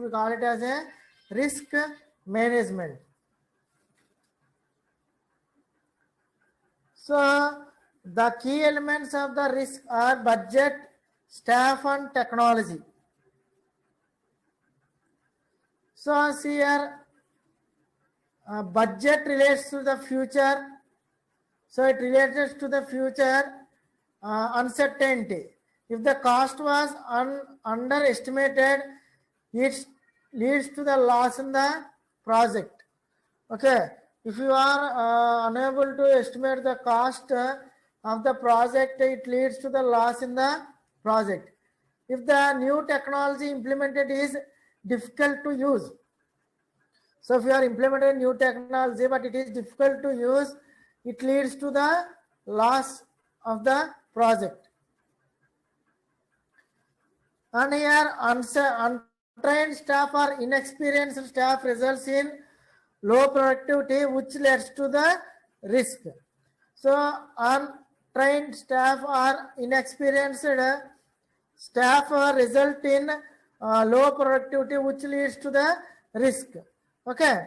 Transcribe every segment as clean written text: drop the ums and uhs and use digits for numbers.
we call it as a risk management. So the key elements of the risk are budget, staff and technology. So see here, budget relates to the future. So it relates to the future uncertainty. If the cost was underestimated, it leads to the loss in the project. Okay, if you are unable to estimate the cost of the project, it leads to the loss in the project. If the new technology implemented is difficult to use, so if you are implementing new technology but it is difficult to use, it leads to the loss of the project. And here untrained staff or inexperienced staff results in low productivity, which leads to the risk. So untrained staff or inexperienced staff result in low productivity, which leads to the risk. Okay,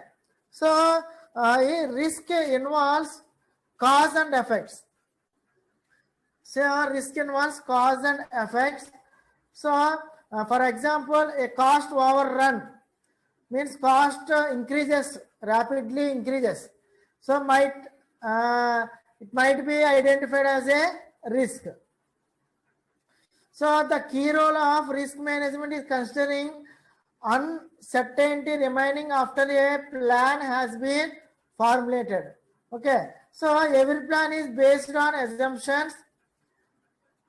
so risk involves cause and effects. So risk involves cause and effects. So for example, a cost overrun means cost increases rapidly increases. So it might be identified as a risk. So the key role of risk management is considering uncertainty remaining after a plan has been formulated. Okay, so every plan is based on assumptions,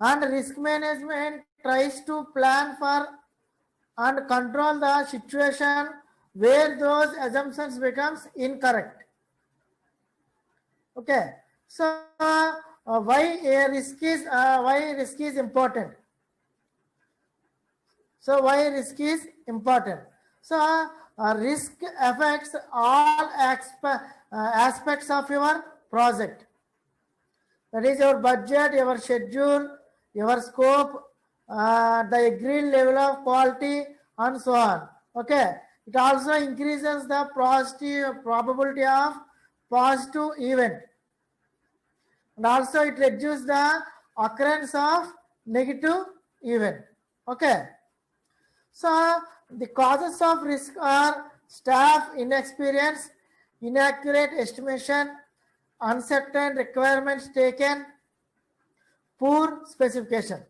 and risk management tries to plan for and control the situation where those assumptions becomes incorrect. Okay, so why risk is important? So why risk is important? So risk affects all aspects of your project. That is your budget, your schedule, your scope, the agreed level of quality, and so on. Okay, it also increases the probability of positive event, and also it reduces the occurrence of negative event. Okay, so the causes of risk are staff inexperience, inaccurate estimation, uncertain requirements taken, poor specification.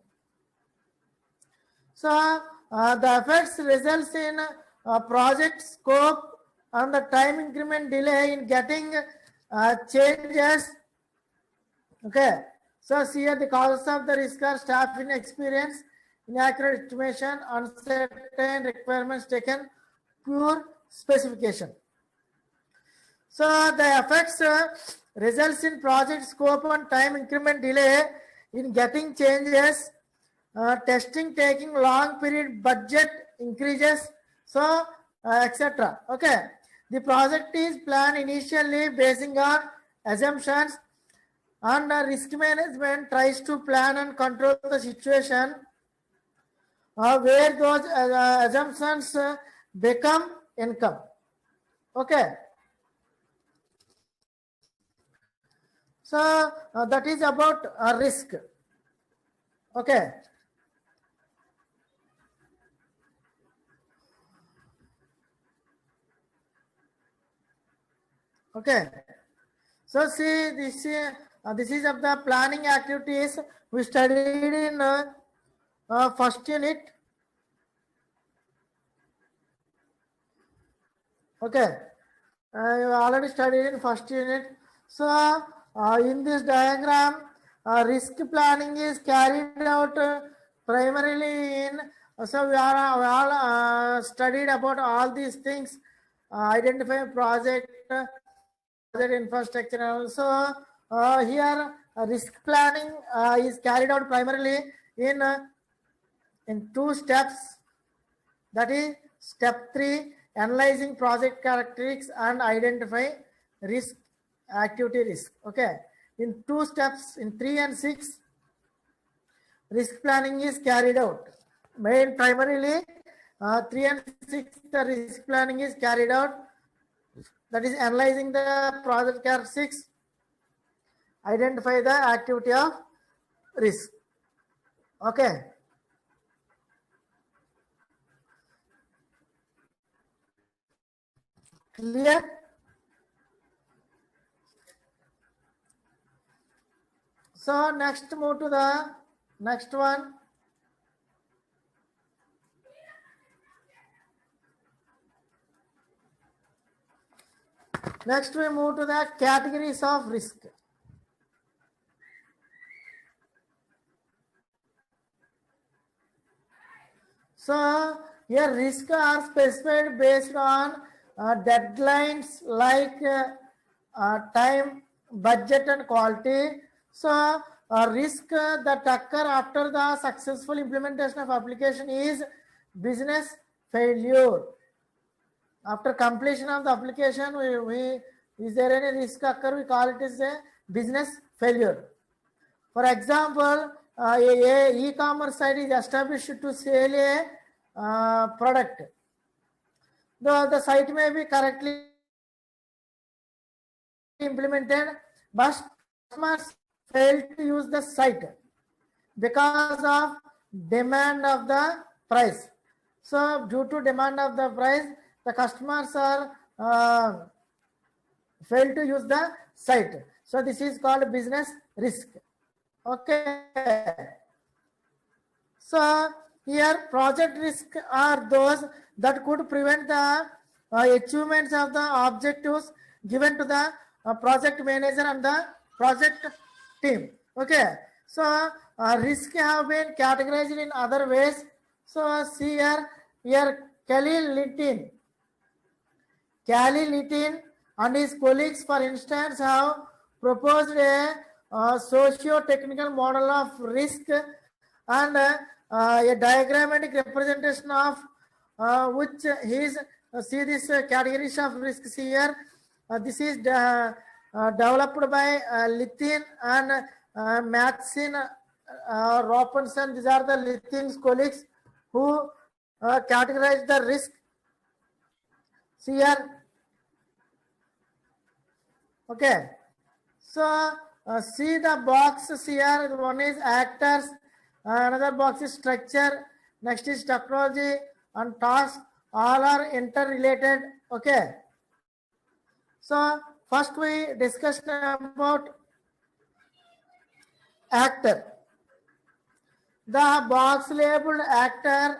So the effects results in project scope and the time increment delay in getting changes. Okay, so see here the causes of the risk are staff inexperience, inaccurate estimation, uncertain requirements taken, poor specification. So the effects results in project scope and time increment delay in getting changes, testing taking long period, budget increases, so etc. Okay, the project is planned initially basing on assumptions, and risk management tries to plan and control the situation where those assumptions become income. Okay, so that is about risk. Okay, okay, so see this is of the planning activities we studied in first unit. Okay, you already studied in first unit. So in this diagram, risk planning is carried out primarily in. So we all studied about all these things, identify project infrastructure, and also here risk planning is carried out primarily in two steps. That is step 3, analyzing project characteristics and identify risk, activity risk. Okay, in 2 steps, in 3 and 6, risk planning is carried out. Primarily 3 and 6, the risk planning is carried out. That is analyzing the project care. 6, identify the activity of risk. Okay. Clear? So next move to the next one. Next we move to the categories of risk. So here risks are specified based on deadlines like time, budget and quality. So risk that occur after the successful implementation of application is business failure. After completion of the application, is there any risk occur? We call it as a business failure. For example, a e-commerce site is established to sell a product. The site may be correctly implemented, but customers fail to use the site because of demand of the price. So due to demand of the price, the customers are fail to use the site. So this is called business risk. Okay. So here project risk are those that could prevent the achievements of the objectives given to the project manager and the project team. Okay. So risk have been categorized in other ways. So see here Kelly Littin and his colleagues, for instance, have proposed a socio-technical model of risk and a diagrammatic representation of which is see this categories of risks here. This is developed by Littin and Matheson, Robinson. These are the Littin's colleagues who categorize the risk. See here. Okay. So see the boxes here. One is actors, another box is structure, next is technology and task. All are interrelated. Okay. So first we discussed about actor. The box labeled actor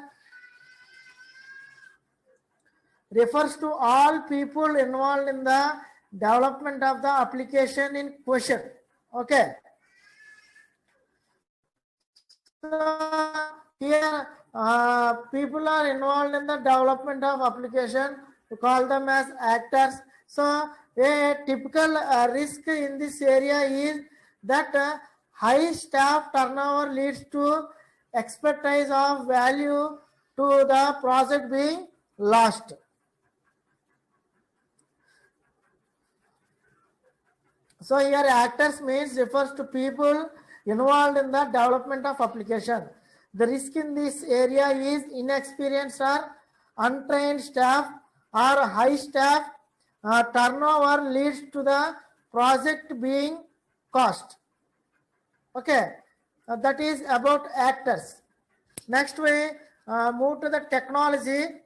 refers to all people involved in the development of the application in question. Okay. So here people are involved in the development of application. We call them as actors. So a typical risk in this area is that high staff turnover leads to expertise of value to the project being lost. So here actors means refers to people involved in the development of application. The risk in this area is inexperienced or untrained staff or high staff turnover leads to the project being cost. Okay, that is about actors. Next we move to the technology.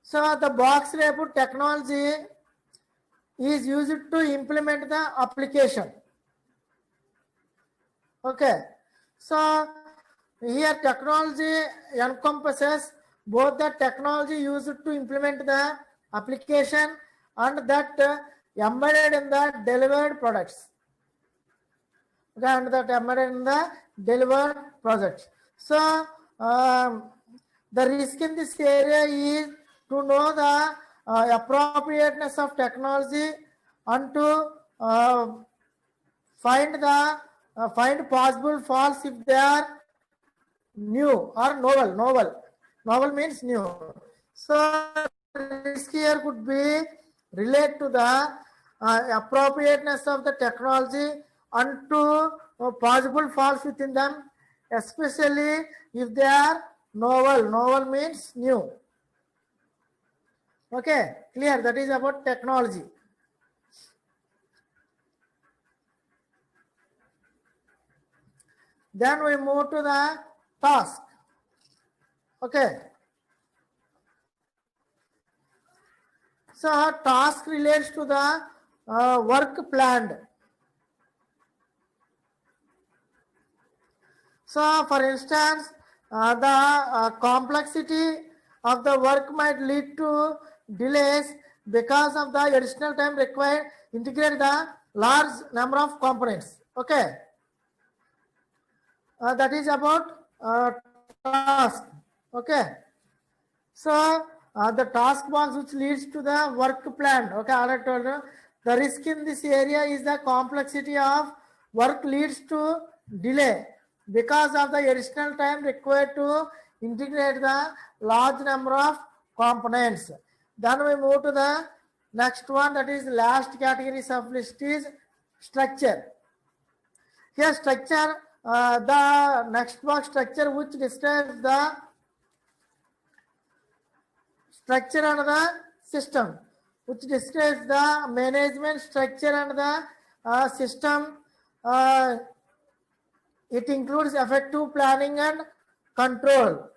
So the box labeled technology is used to implement the application. Okay, so here technology encompasses both the technology used to implement the application and that embedded in the delivered products. Okay, and that embedded in the delivered projects. So the risk in this area is to know the appropriateness of technology and to find possible faults if they are new or novel. Novel means new. So risk here could be related to the appropriateness of the technology and to possible faults within them, especially if they are Novel. Novel means new. Okay, clear. That is about technology. Then we move to the task. Okay. So task relates to the work planned. So for instance, the complexity of the work might lead to delays because of the additional time required to integrate the large number of components. Okay. That is about task. Okay. So the task box which leads to the work plan. Okay, I told you the risk in this area is the complexity of work leads to delay because of the additional time required to integrate the large number of components. Then we move to the next one, that is last category of list is structure. Here structure, the next box structure which describes the structure and the system, which describes the management structure and the system. It includes effective planning and control.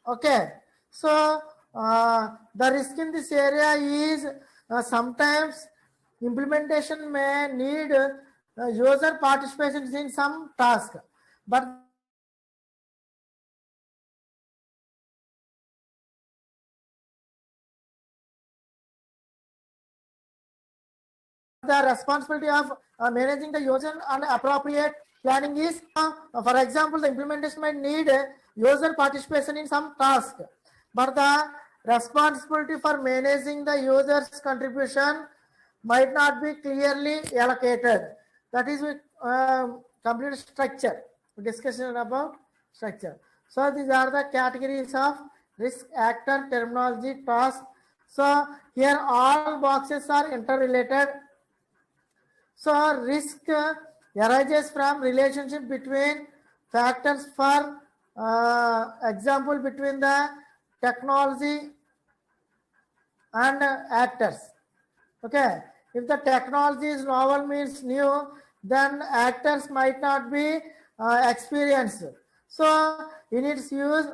Okay, so the risk in this area is sometimes implementation may need user participation in some task, but the responsibility of managing the user and appropriate planning is, for example, the implementation might need user participation in some task, but the responsibility for managing the user's contribution might not be clearly allocated. That is with complete structure. Discussion about structure. So these are the categories of risk actor terminology task. So here all boxes are interrelated. So risk arises from relationship between factors, for example between the technology and actors. Okay, if the technology is novel means new, then actors might not be experienced. So in its use,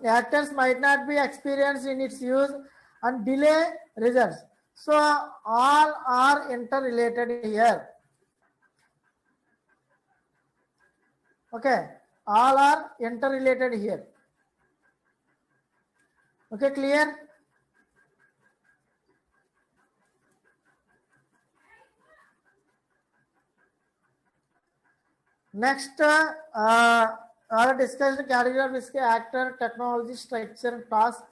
actors might not be experienced in its use and delay results. So all are interrelated here. Okay, all are interrelated here. Okay, clear? Next, our discussion category of risk actor, technology, structure, task.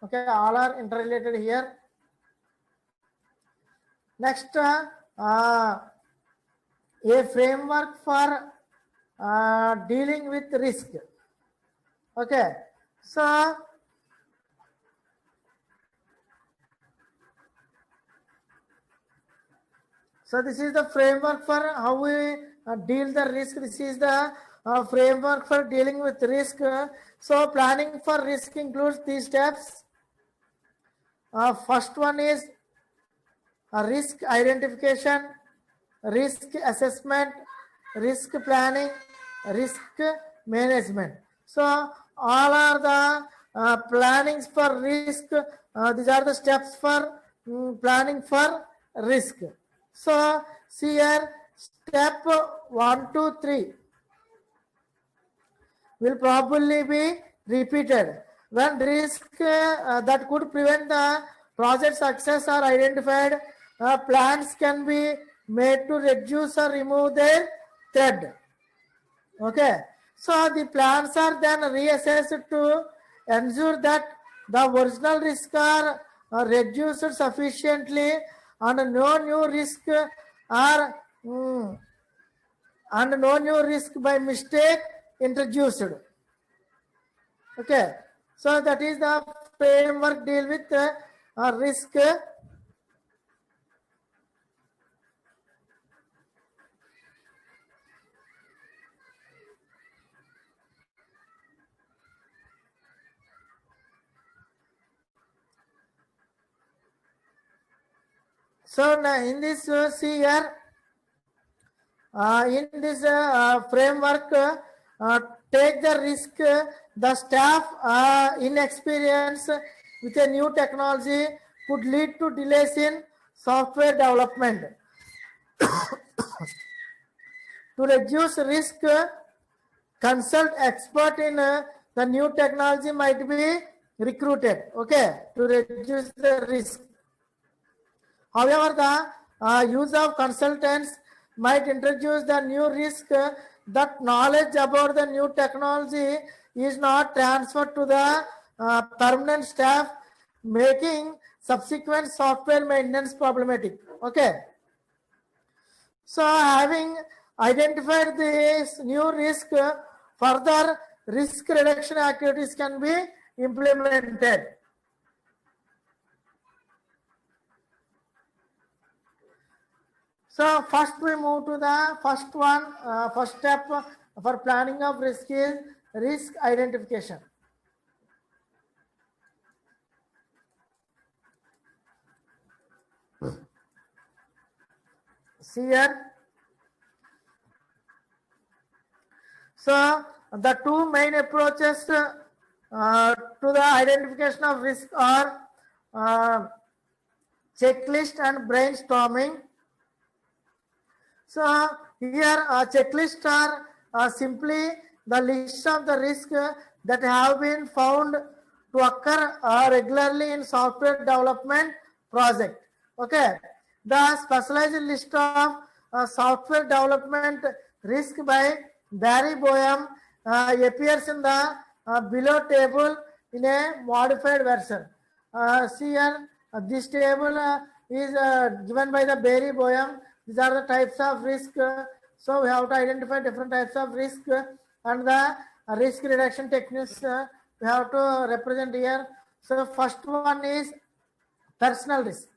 Okay, all are interrelated here. Next, a framework for dealing with risk. Okay, so this is the framework for how we deal the risk. This is the framework for dealing with risk. So planning for risk includes these steps. First one is risk identification, risk assessment, risk planning, risk management. So all are the plannings for risk. These are the steps for planning for risk. So see here, step 1, 2, 3 will probably be repeated. When risk that could prevent the project success are identified, plans can be made to reduce or remove their threat. Okay, so the plans are then reassessed to ensure that the original risks are reduced sufficiently and no new risk are and no new risk by mistake introduced. Okay, so that is the framework deal with risk. So now in this see here, in this framework, take the risk. The staff inexperience with a new technology could lead to delays in software development. To reduce risk, consult expert in the new technology might be recruited. Okay, to reduce the risk. However, the use of consultants might introduce the new risk that knowledge about the new technology is not transferred to the permanent staff, making subsequent software maintenance problematic. Okay. So having identified this new risk, further risk reduction activities can be implemented. So first we move to the first one, first step for planning of risk is risk identification. See here. So the two main approaches to the identification of risk are checklist and brainstorming. So here checklists are simply the list of the risks that have been found to occur regularly in software development project. Okay, the specialized list of software development risk by Barry Boehm appears in the below table in a modified version. See here, this table is given by the Barry Boehm. These are the types of risk. So we have to identify different types of risk and the risk reduction techniques we have to represent here. So first one is personal risk.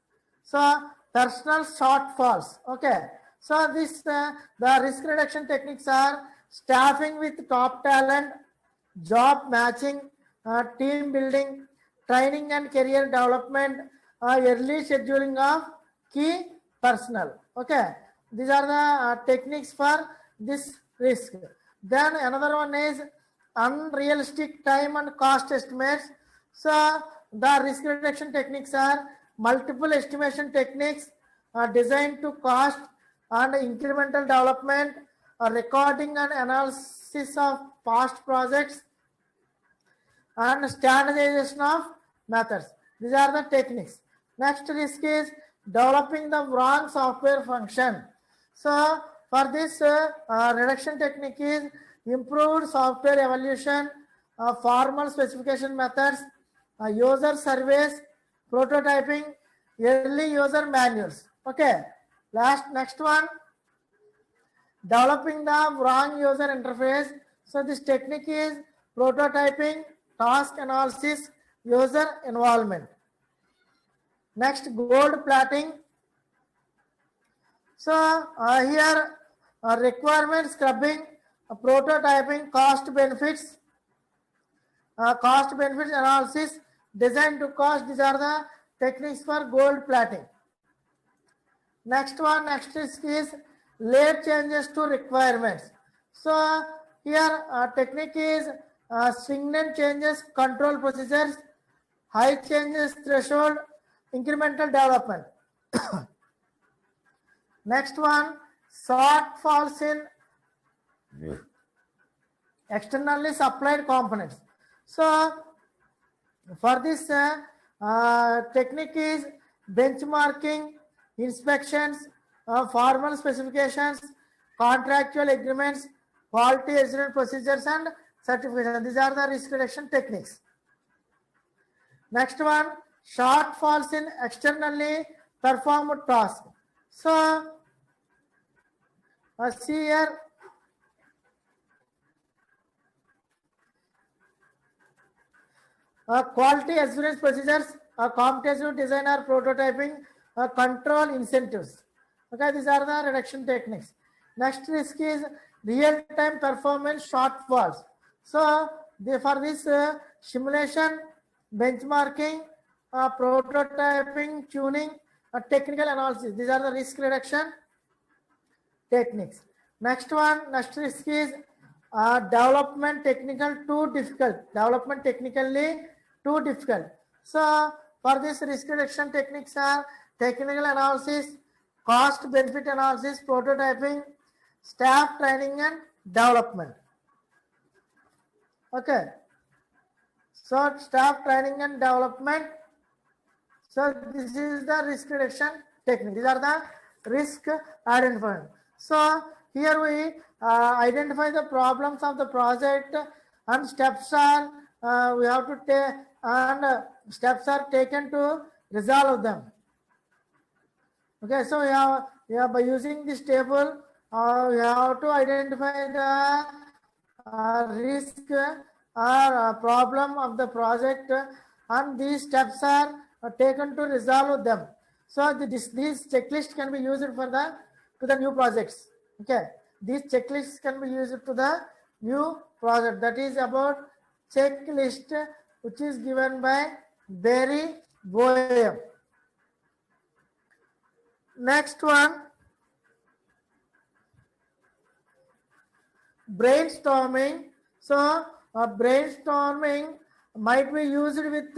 So personal shortfalls. Okay. So this the risk reduction techniques are staffing with top talent, job matching, team building, training and career development, early scheduling of key personnel. Okay, these are the techniques for this risk. Then another one is unrealistic time and cost estimates. So the risk reduction techniques are multiple estimation techniques designed to cost and incremental development, recording and analysis of past projects, and standardization of methods. These are the techniques. Next risk is developing the wrong software function. So for this reduction technique is improved software evaluation, formal specification methods, user surveys, prototyping, early user manuals. Okay. Next one, developing the wrong user interface. So this technique is prototyping, task analysis, user involvement. Next, gold plating. So here requirement scrubbing, prototyping, cost benefits analysis, design to cost. These are the techniques for gold plating. Next risk is late changes to requirements. So here technique is stringent changes, control procedures, high changes threshold, incremental development. Next one, shortfalls in externally supplied components. So for this technique is benchmarking, inspections, formal specifications, contractual agreements, quality assurance procedures and certification. These are the risk reduction techniques. Next one, shortfalls in externally performed tasks. So see here, quality assurance procedures, computational design or prototyping, control incentives. Okay, these are the reduction techniques. Next risk is real-time performance shortfalls. So for this simulation, benchmarking, prototyping, tuning, technical analysis. These are the risk reduction techniques. Next risk is development technical too difficult. Development technically too difficult. So for this risk reduction techniques are technical analysis, cost benefit analysis, prototyping, staff training and development. Okay. So staff training and development. So this is the risk reduction technique. These are the risk identifier. So here we identify the problems of the project and steps are we have to take and steps are taken to resolve them. Okay, so we have by using this table we have to identify the risk or problem of the project and these steps are taken to resolve them. So these checklists can be used for the new projects. Okay, these checklists can be used to the new project. That is about checklist, which is given by Barry Boehm. Next one, brainstorming. So brainstorming might be used with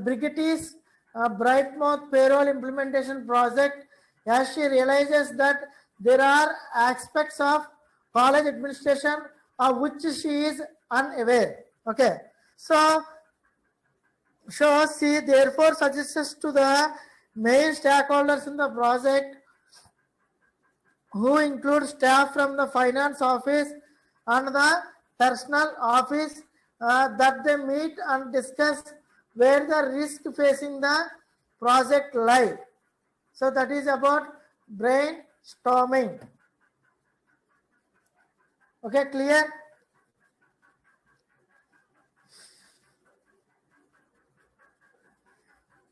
Brigitte Brightmouth payroll implementation project, as she realizes that there are aspects of college administration of which she is unaware. Okay, so she therefore suggests to the main stakeholders in the project, who include staff from the finance office and the personal office, that they meet and discuss where the risk facing the project lie. So that is about brainstorming. Okay, clear?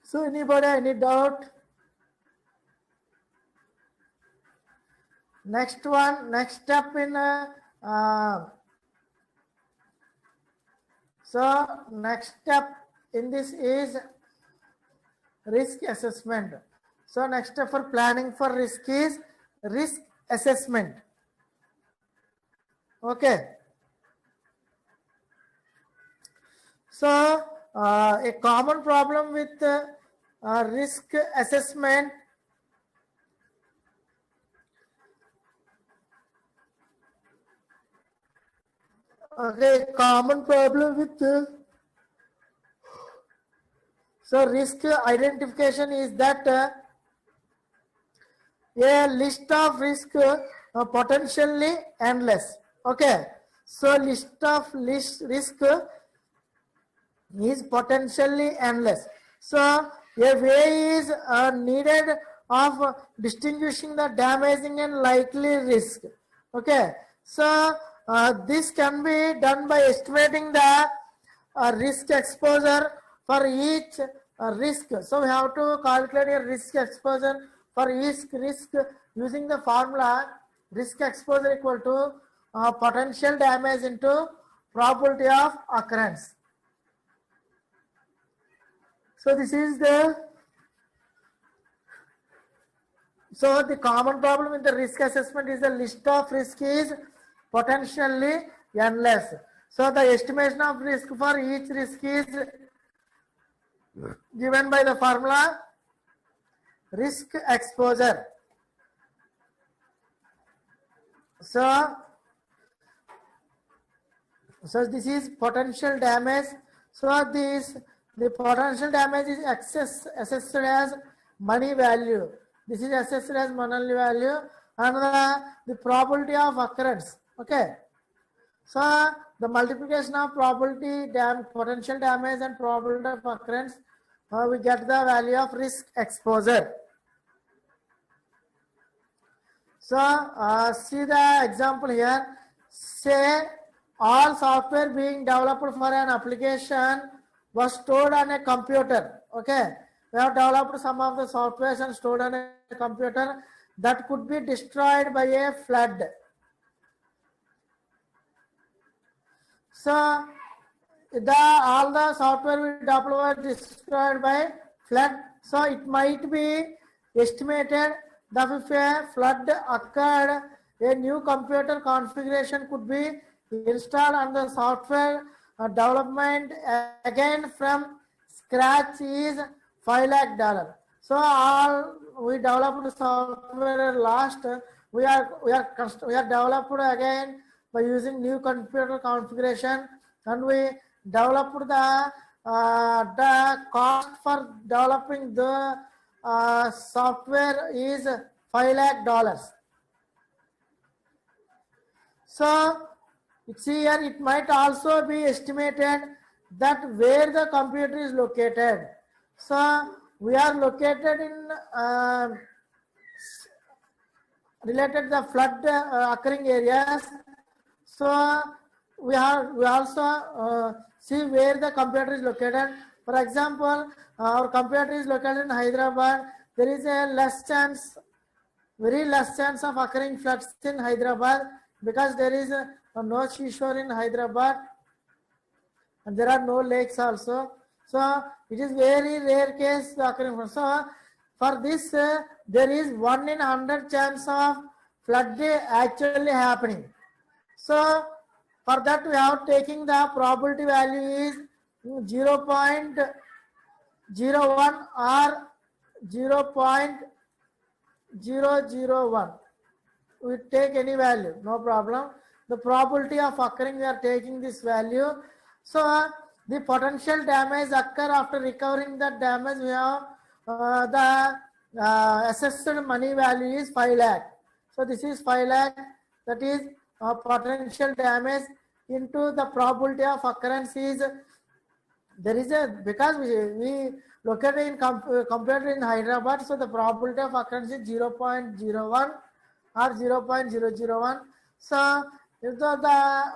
So anybody, any doubt? Next one, next step in so next step in this is risk assessment. So next step for planning for risk is risk assessment. Okay. So a common problem with risk assessment okay, common problem with so risk identification is that a list of risk potentially endless. Okay, so list of risk is potentially endless. So a way is needed of distinguishing the damaging and likely risk. Okay, so this can be done by estimating the risk exposure for each risk. So we have to calculate a risk exposure for each risk using the formula risk exposure equal to potential damage into probability of occurrence. So this is the common problem in the risk assessment is the list of risk is potentially endless. So the estimation of risk for each risk is given by the formula risk exposure. So this is potential damage. So the potential damage is assessed as money value. This is assessed as money value and the probability of occurrence. Okay. So the multiplication of probability potential damage and probability of occurrence, we get the value of risk exposure. So see the example here. Say all software being developed for an application was stored on a computer. Okay, we have developed some of the softwares and stored on a computer that could be destroyed by a flood. So all the software we developed was destroyed by flood. So it might be estimated that if a flood occurred, a new computer configuration could be installed and the software development again from scratch is $5 lakh. So all we developed software last we are developed again by using new computer configuration, and we developed the cost for developing the software is $5 lakh. So see here, it might also be estimated that where the computer is located. So we are located in related the flood occurring areas. So we also see where the computer is located. For example, our computer is located in Hyderabad. There is a very less chance of occurring floods in Hyderabad because there is no seashore in Hyderabad and there are no lakes also. So it is very rare case occurring. So for this, there is 1 in 100 chance of flood actually happening. So for that we have taking the probability value is 0.01 or 0.001. We take any value, no problem. The probability of occurring, we are taking this value. So the potential damage occur after recovering the damage. We have the assessed money value is 5 lakh. So this is 5 lakh. That is potential damage into the probability of occurrence is there is a because we located in compared in Hyderabad. So the probability of occurrence is 0.01 or 0.001. So if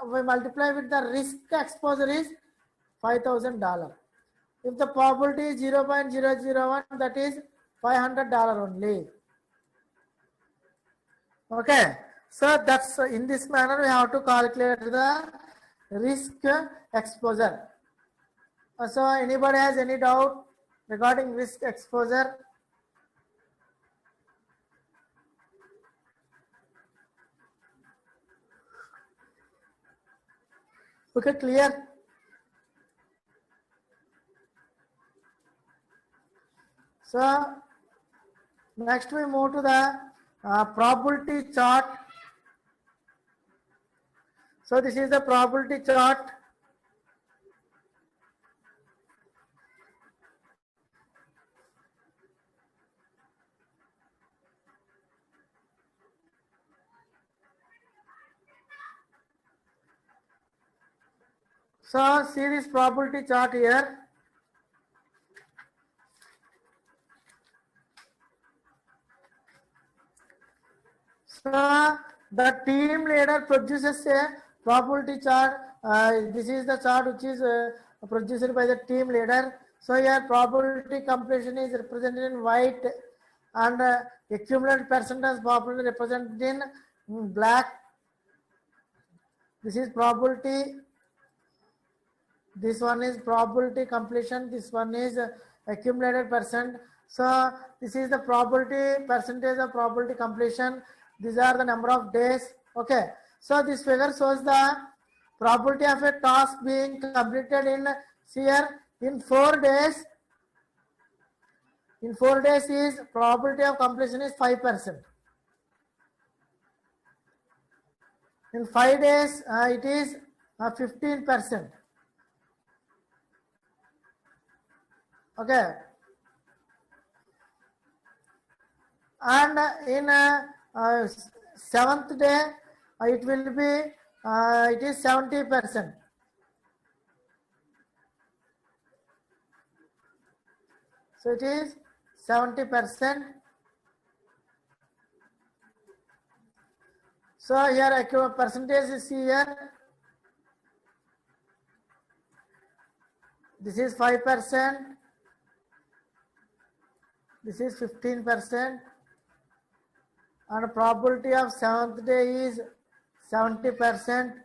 we multiply with the risk exposure is $5,000. If the probability is 0.001, that is $500 only. Okay, so that's in this manner we have to calculate the risk exposure. So anybody has any doubt regarding risk exposure? Okay, clear? So next we move to the probability chart. So this is the probability chart. So see this probability chart here. So the team leader produces a probability chart. This is the chart which is produced by the team leader. So here probability completion is represented in white and accumulated percentage probability represented in black. This is probability. This one is probability completion. This one is accumulated percent. So this is the probability percentage of probability completion. These are the number of days. Okay. So this figure shows the probability of a task being completed in here in 4 days. In 4 days is probability of completion is 5%. In 5 days it is 15%. Okay. And in 7th day it will be it is 70%. So it is 70%. So here percentage is here. This is 5%. This is 15%. And probability of 7th day is 70%.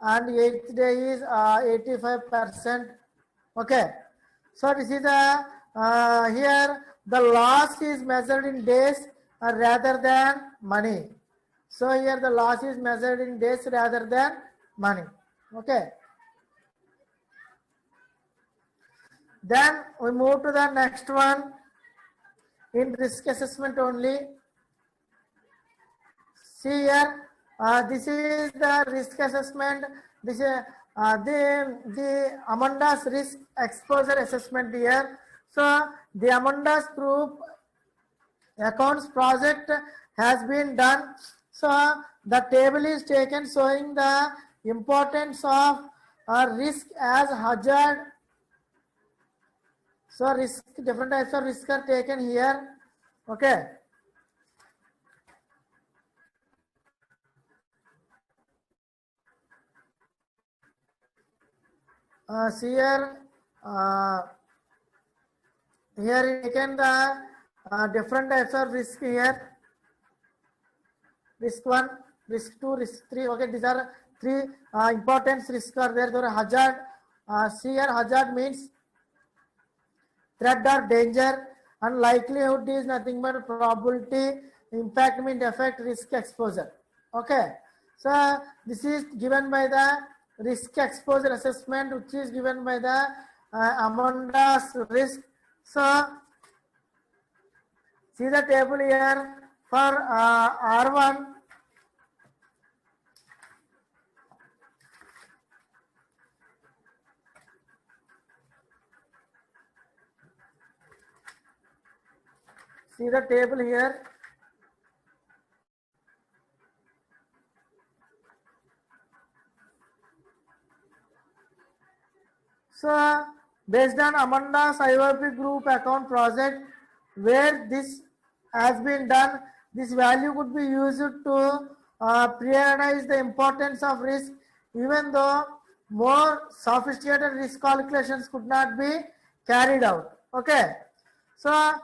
And 8th day is 85%. Okay. So this is here the loss is measured in days rather than money. So here the loss is measured in days rather than money. Okay. Then we move to the next one in risk assessment only. See here, this is the risk assessment. This is the Amanda's risk exposure assessment here. So the Amanda's group accounts project has been done. So the table is taken showing the importance of risk as hazard. So risk, different types of risk are taken here. Okay. See here, here taken the different types of risk here. Risk 1, risk 2, risk 3. Okay, these are three importance risks are there. There are hazard. See here, hazard means threat or danger, and likelihood is nothing but probability, impact means effect, risk exposure. Okay, so this is given by the risk exposure assessment, which is given by the Amanda's risk. So see the table here for R1. See the table here. So based on Amanda's IOP group account project, where this has been done, this value could be used to prioritize the importance of risk, even though more sophisticated risk calculations could not be carried out. Okay, so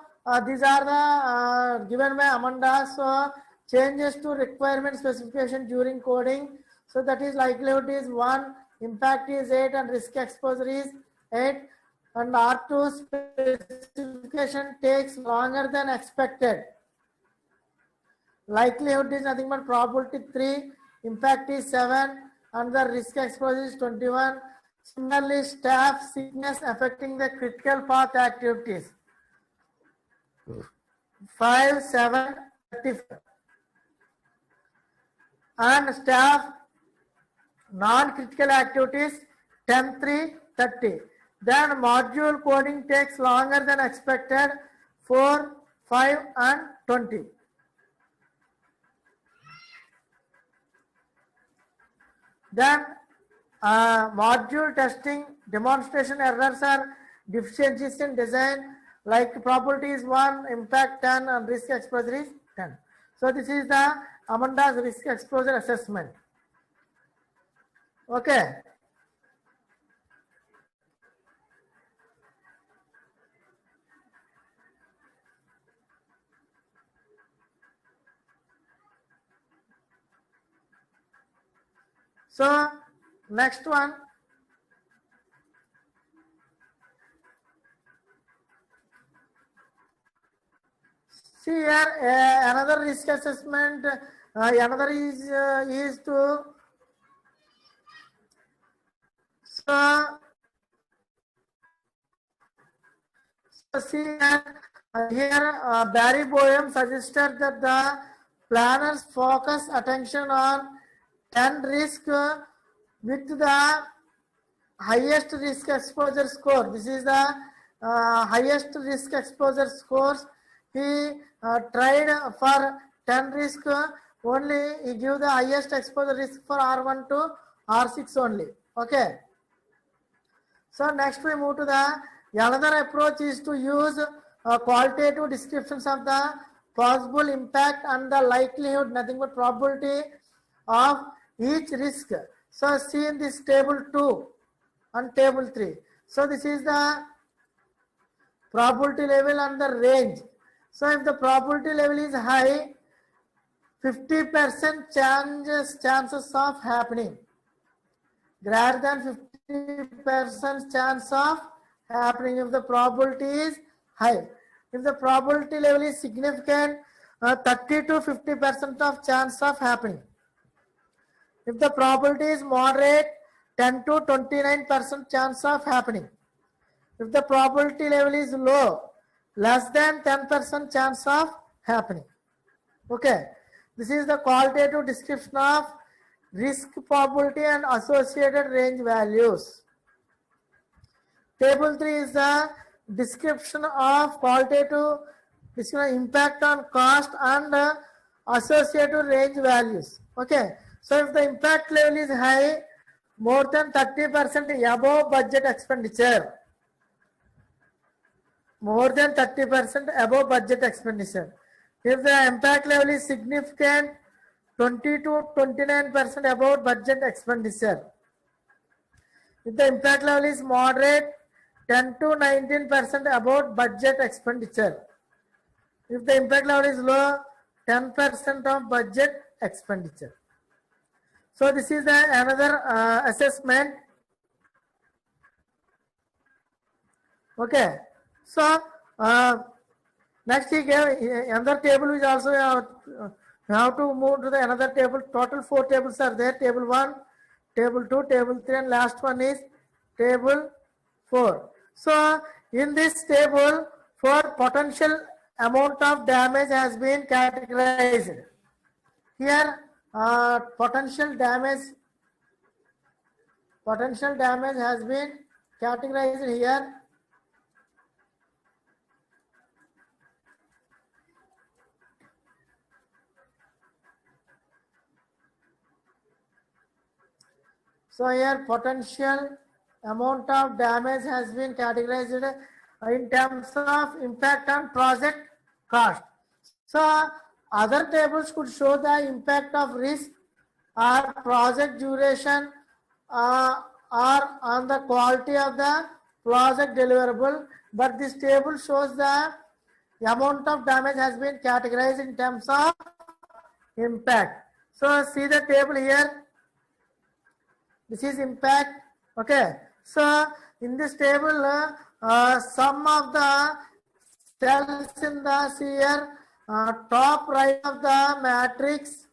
these are the given by Amanda. So changes to requirement specification during coding. So that is likelihood is 1, impact is 8, and risk exposure is 8. And R2 specification takes longer than expected. Likelihood is nothing but probability 3, impact is 7, and the risk exposure is 21. Similarly, staff sickness affecting the critical path activities. 5, 7, 35. And staff non-critical activities 10, 3, 30. Then module coding takes longer than expected 4, 5, and 20. Then module testing demonstration errors are deficiencies in design, like probability is 1, impact 10, and risk exposure is 10. So this is the Amanda's risk exposure assessment. Okay. So next one. See here, another risk assessment. Another is to see here Barry Boehm suggested that the planners focus attention on 10 risk with the highest risk exposure score. This is the highest risk exposure scores. He tried for 10 risk only. He give the highest exposure risk for R1 to R6 only. Okay. So next we move to the another approach is to use qualitative descriptions of the possible impact and the likelihood, nothing but probability of each risk. So see in this table 2 and table 3. So this is the probability level and the range. So if the probability level is high, 50% chances of happening. Greater than 50% chance of happening if the probability is high. If the probability level is significant, 30 to 50% of chance of happening. If the probability is moderate, 10 to 29% chance of happening. If the probability level is low, less than 10% chance of happening. Okay, this is the qualitative description of risk probability and associated range values. Table 3 is the description of qualitative impact on cost and associated range values. Okay, so if the impact level is high, more than 30% above budget expenditure, more than 30% above budget expenditure. If the impact level is significant, 20 to 29% above budget expenditure. If the impact level is moderate, 10 to 19% above budget expenditure. If the impact level is low, 10% of budget expenditure. So this is the another assessment. Okay. So next he gave another table which also have to move to the another table. Total 4 tables are there. Table 1, table 2, table 3, and last one is table 4. So in this table, for potential amount of damage has been categorized. Here potential damage has been categorized here. So here potential amount of damage has been categorized in terms of impact on project cost. So other tables could show the impact of risk or project duration or on the quality of the project deliverable, but this table shows the amount of damage has been categorized in terms of impact. So see the table here. This is impact. Okay. So in this table, some of the cells in the here, top right of the matrix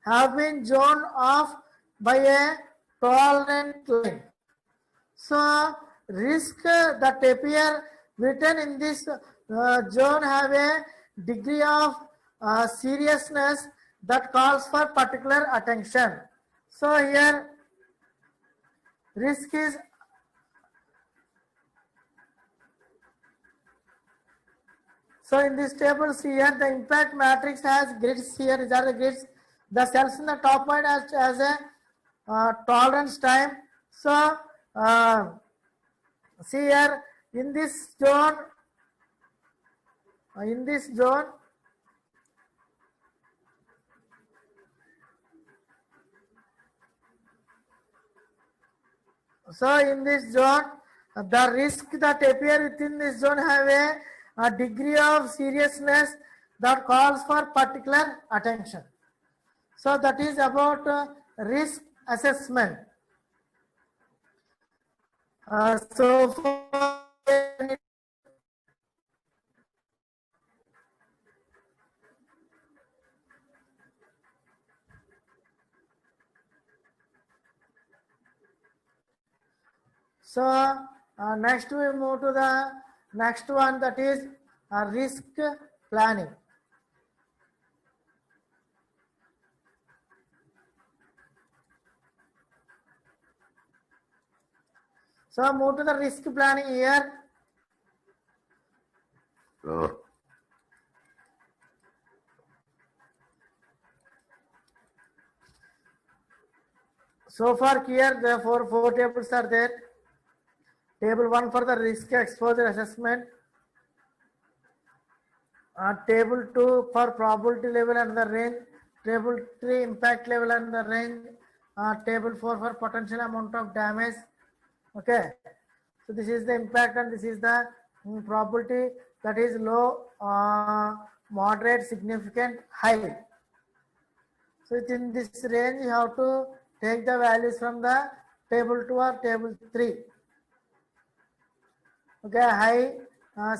have been zoned off by a tolerant line. So risk that appear written in this zone have a degree of seriousness that calls for particular attention. So here risk is in this table, see here the impact matrix has grids here. These are the grids. The cells in the top point as a tolerance time. So see here in this zone, so in this zone, the risk that appear within this zone have a degree of seriousness that calls for particular attention. So that is about risk assessment. So next we move to the next one, that is risk planning. So move to the risk planning here. So far here, therefore, 4 tables are there. Table 1 for the risk exposure assessment. Table 2 for probability level and the range. Table 3 impact level and the range. Table 4 for potential amount of damage. Okay. So this is the impact and this is the probability, that is low, moderate, significant, high. So within this range you have to take the values from the table 2 or table 3. Okay, high,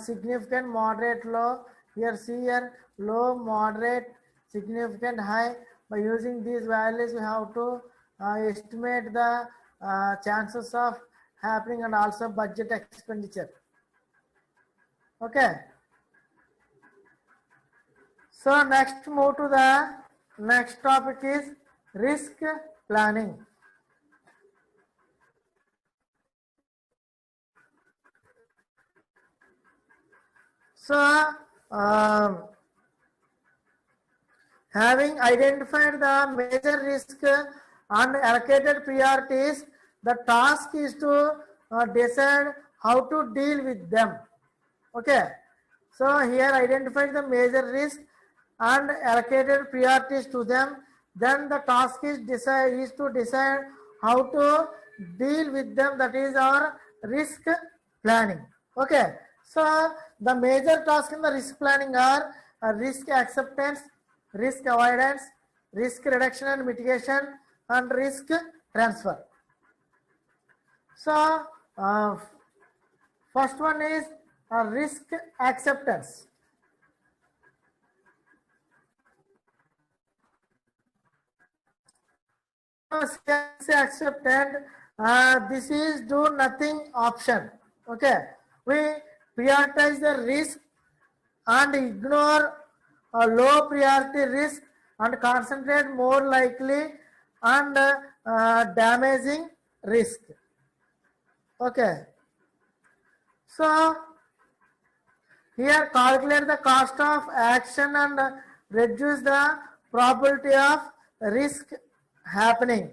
significant, moderate, low. Here see here low, moderate, significant, high. By using these values we have to estimate the chances of happening and also budget expenditure. Okay. So next move to the next topic is risk planning. So having identified the major risk and allocated priorities, the task is to decide how to deal with them. Okay. So here identify the major risk and allocated priorities to them. Then the task is to decide how to deal with them. That is our risk planning. Okay. So the major tasks in the risk planning are risk acceptance, risk avoidance, risk reduction and mitigation, and risk transfer. So first one is risk acceptance. Accepted. This is do nothing option. Okay, we prioritize the risk and ignore a low priority risk and concentrate more likely and damaging risk. Okay, so here calculate the cost of action and reduce the probability of risk happening.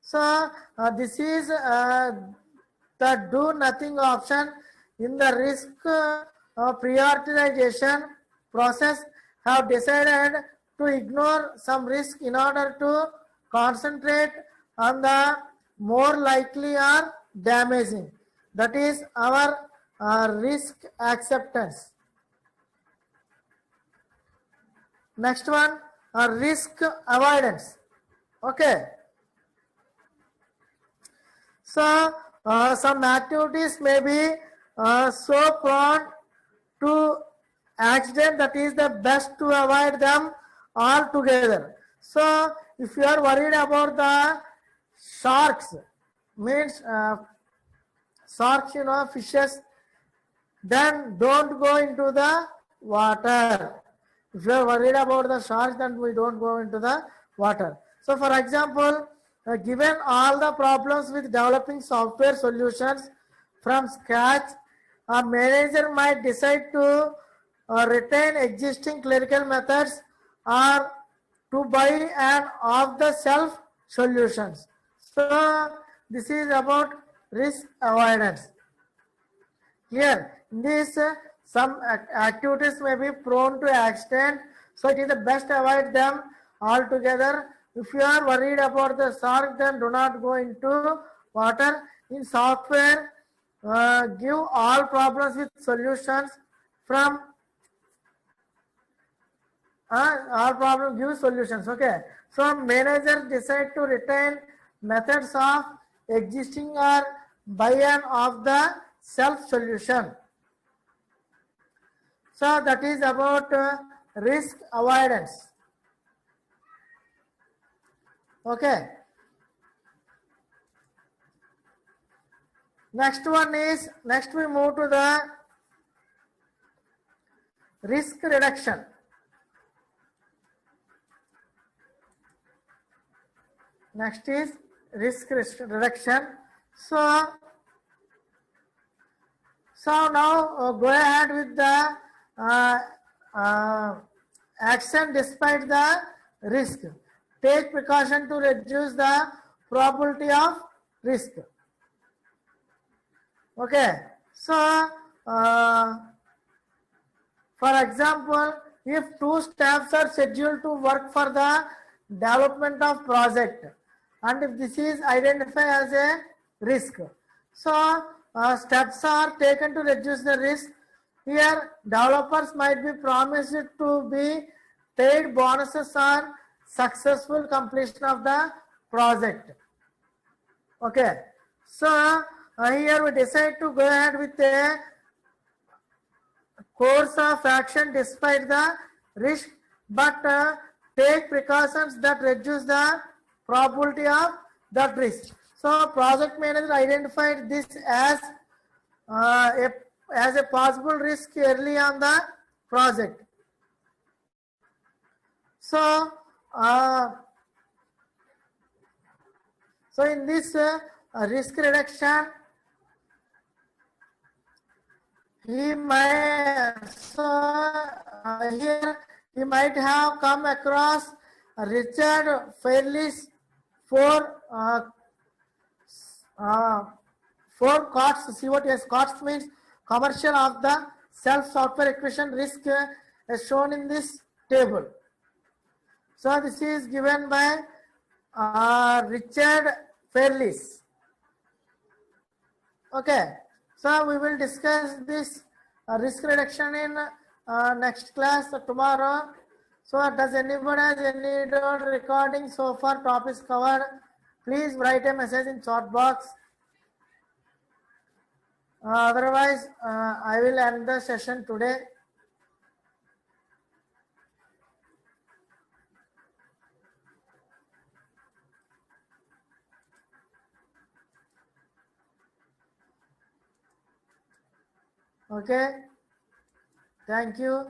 So this is the do nothing option in the risk prioritization process. Have decided to ignore some risk in order to concentrate on the more likely or damaging. That is our risk acceptance. Next one, risk avoidance. Okay. So some activities may be so prone to accident that is the best to avoid them altogether. So if you are worried about the sharks, means sharks, fishes, then don't go into the water. If you are worried about the sharks, then we don't go into the water. So for example, given all the problems with developing software solutions from scratch, a manager might decide to retain existing clerical methods or to buy an off-the-shelf solutions. So this is about risk avoidance. Here, in this, some activities may be prone to accident, so it is the best to avoid them altogether. If you are worried about the shark, then do not go into water. In software, give all problems with solutions from all problems give solutions. Okay, so manager decide to retain methods of existing or buy an of the self solution. So that is about risk avoidance. Okay. Next one is, next we move to the risk reduction. Next is risk reduction. So now go ahead with the action despite the risk. Take precaution to reduce the probability of risk. Okay, so for example, if two staffs are scheduled to work for the development of project, and if this is identified as a risk, so steps are taken to reduce the risk. Here, developers might be promised to be paid bonuses on successful completion of the project. Okay, so here we decide to go ahead with a course of action despite the risk, but take precautions that reduce the probability of that risk. So project manager identified this as as a possible risk early on the project. So so in this risk reduction, he might here he might have come across Richard Fairley's four COTS. See what is COTS means? Commercial of the self software equation risk as shown in this table. So this is given by Richard Fairley's. Okay, so we will discuss this risk reduction in next class tomorrow. So does anybody has any doubt recording so far topics covered? Please write a message in chat box. Otherwise, I will end the session today. Okay, thank you.